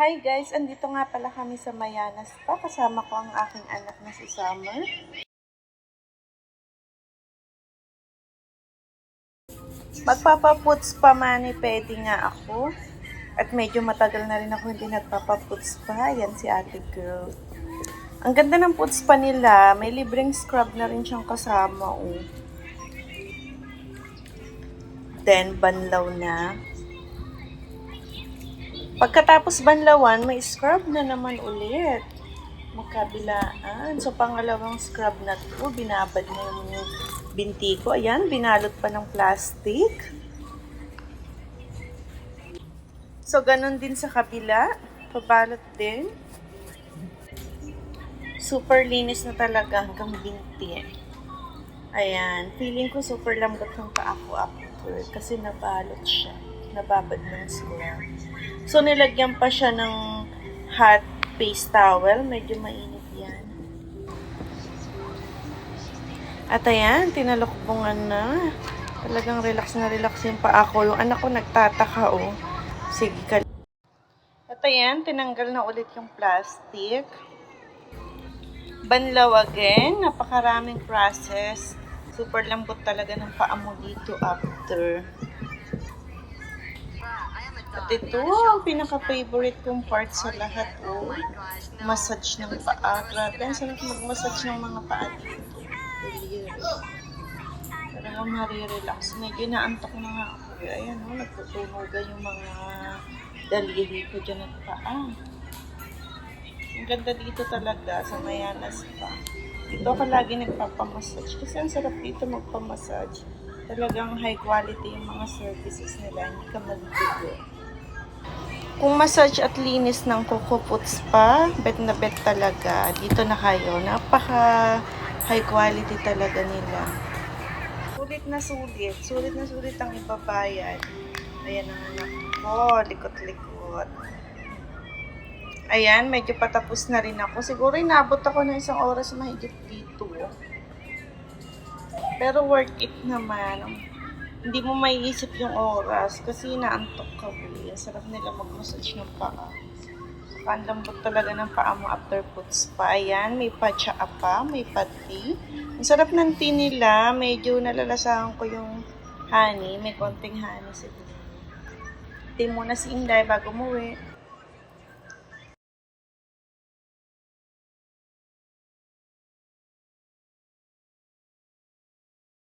Hi guys! Andito nga pala kami sa Mayanas pa. Kasama ko ang aking anak na si Summer. Magpapaputs pa mani pwede nga ako. At medyo matagal na rin ako hindi nagpapaputs pa. Yan si ate girl. Ang ganda ng puts pa nila. May libreng scrub na rin siyang kasama. Oh. Then, banlaw na. Pagkatapos banlawan, may scrub na naman ulit. Magkabilaan. So, pangalawang scrub na to, binabad na yung binti ko. Ayan, binalot pa ng plastic. So, ganun din sa kabila. Pabalot din. Super linis na talaga hanggang binti. Ayan. Feeling ko super lambot ng paa ko after kasi nabalot siya. Nababad ng scrub. So, nilagyan pa siya ng hot face towel. Medyo mainit yan. At ayan, tinalokbongan na. Talagang relax na relax yung paa ko. Yung anak ko nagtataka, oh. Sige, At ayan, tinanggal na ulit yung plastic. Banlaw again. Napakaraming process. Super lambot talaga ng paa mo dito after. At ito, ang pinaka-favorite kong part sa lahat, oh. Massage ng paa. Grabe, ang sarap mag-massage ng mga paa dito. Talagang marirelax. Medyo naantok na nga ako. Ayan, oh, nagtutunugan yung mga daliri ko dyan at paa. Ang ganda dito talaga sa Mayanas pa. Dito ako lagi nagpapamassage kasi ang sarap dito magpamassage. Talagang high quality yung mga services nila. Hindi ka magbigo. Kung massage at linis ng Coco Puts pa, bet na bet talaga. Dito na kayo. Napaka high quality talaga nila. Sulit na sulit. Sulit na sulit ang ibabayad. Ayan ang anak ko. Likot-likot. Ayan, medyo patapos na rin ako. Siguro inabot ako ng 1 oras mahigit dito. Pero worth it naman. Hindi mo maiisip yung oras kasi naantok ka. Ang sarap nila mag-massage ng paa. Ang lambot talaga ng paa mo after puts pa. Ayan, may patsaa pa, may pati. Ang sarap ng tea nila. Medyo nalalasahan ko yung honey. May konting honey siguro. Tea muna si Inday bago umuwi.